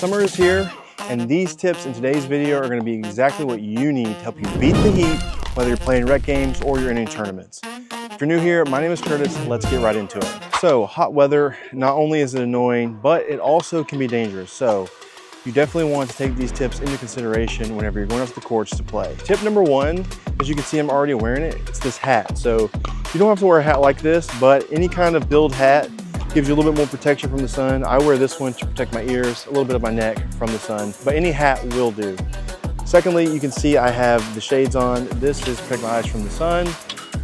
Summer is here, and these tips in today's video are going to be exactly what you need to help you beat the heat, whether you're playing rec games or you're in any tournaments. If you're new here, my name is Curtis. Let's get right into it. So hot weather, not only is it annoying, but it also can be dangerous. So you definitely want to take these tips into consideration whenever you're going out to the courts to play. Tip number one, as you can see I'm already wearing it, it's this hat. So you don't have to wear a hat like this, but any kind of build hat gives you a little bit more protection from the sun. I wear this one to protect my ears, a little bit of my neck from the sun, but any hat will do. Secondly, you can see I have the shades on. This is to protect my eyes from the sun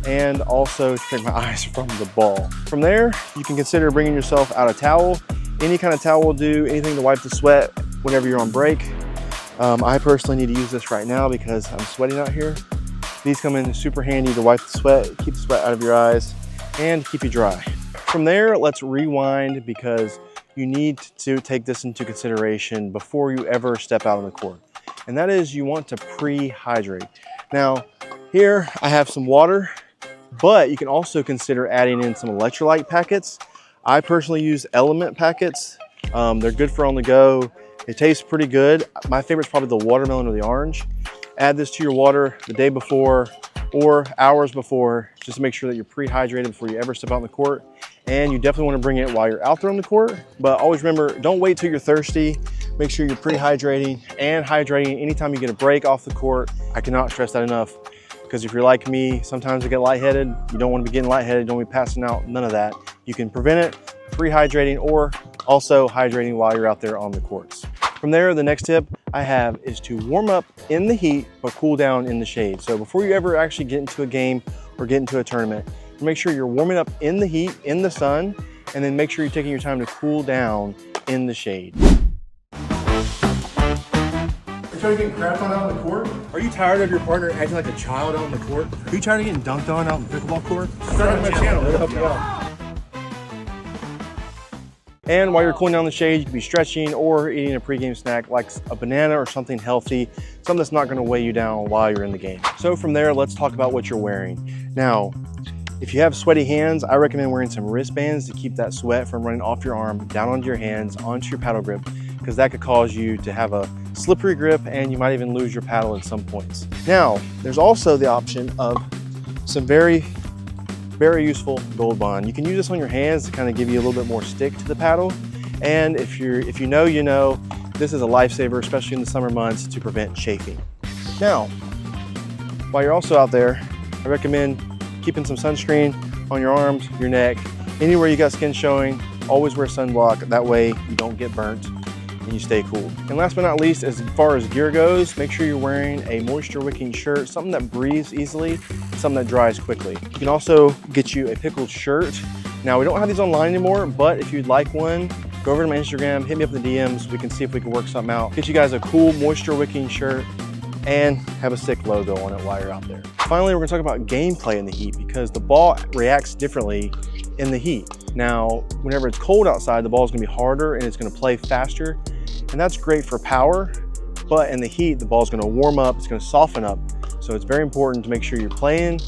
and also to protect my eyes from the ball. From there, you can consider bringing yourself out a towel. Any kind of towel will do, anything to wipe the sweat whenever you're on break. I personally need to use this right now because I'm sweating out here. These come in super handy to wipe the sweat, keep the sweat out of your eyes, and keep you dry. From there, let's rewind because you need to take this into consideration before you ever step out on the court. And that is you want to pre-hydrate. Now, here I have some water, but you can also consider adding in some electrolyte packets. I personally use Element packets. They're good for on the go. They taste pretty good. My favorite is probably the watermelon or the orange. Add this to your water the day before or hours before, just to make sure that you're pre-hydrated before you ever step out on the court. And you definitely want to bring it while you're out there on the court. But always remember, don't wait till you're thirsty. Make sure you're pre-hydrating and hydrating anytime you get a break off the court. I cannot stress that enough, because if you're like me, sometimes I get lightheaded. You don't want to be getting lightheaded, don't be passing out, none of that. You can prevent it, pre-hydrating or also hydrating while you're out there on the courts. From there, the next tip I have is to warm up in the heat, but cool down in the shade. So before you ever actually get into a game or get into a tournament, make sure you're warming up in the heat, in the sun, and then make sure you're taking your time to cool down in the shade. Are you tired of getting crapped on out on the court? Are you tired of your partner acting like a child out on the court? Are you tired of getting dunked on out on the pickleball court? Subscribe to my channel, it'll help you out. And while you're cooling down the shade, you can be stretching or eating a pregame snack like a banana or something healthy, something that's not gonna weigh you down while you're in the game. So from there, let's talk about what you're wearing. Now, if you have sweaty hands, I recommend wearing some wristbands to keep that sweat from running off your arm, down onto your hands, onto your paddle grip, because that could cause you to have a slippery grip and you might even lose your paddle at some points. Now, there's also the option of some very useful Gold Bond. You can use this on your hands to kind of give you a little bit more stick to the paddle. And if you know, you know, this is a lifesaver, especially in the summer months, to prevent chafing. Now, while you're also out there, I recommend keeping some sunscreen on your arms, your neck, anywhere you got skin showing. Always wear sunblock. That way you don't get burnt and you stay cool. And last but not least, as far as gear goes, make sure you're wearing a moisture wicking shirt, something that breathes easily, something that dries quickly. You can also get you a pickled shirt. Now, we don't have these online anymore, but if you'd like one, go over to my Instagram, hit me up in the DMs. We can see if we can work something out. Get you guys a cool moisture wicking shirt and have a sick logo on it while you're out there. Finally, we're gonna talk about gameplay in the heat, because the ball reacts differently in the heat. Now, whenever it's cold outside, the ball is gonna be harder and it's gonna play faster. And that's great for power, but in the heat, the ball's gonna warm up, it's gonna soften up. So it's very important to make sure you're playing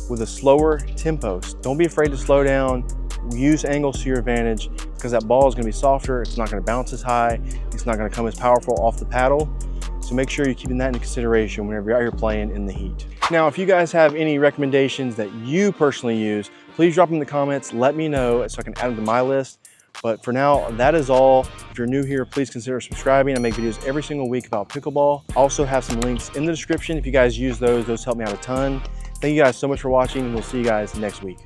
with a slower tempo. Don't be afraid to slow down, use angles to your advantage, because that ball is gonna be softer, it's not gonna bounce as high, it's not gonna come as powerful off the paddle. So make sure you're keeping that into consideration whenever you're out here playing in the heat. Now, if you guys have any recommendations that you personally use, please drop them in the comments, let me know so I can add them to my list. But for now, that is all. If you're new here, please consider subscribing. I make videos every single week about pickleball. I also have some links in the description. If you guys use those help me out a ton. Thank you guys so much for watching, and we'll see you guys next week.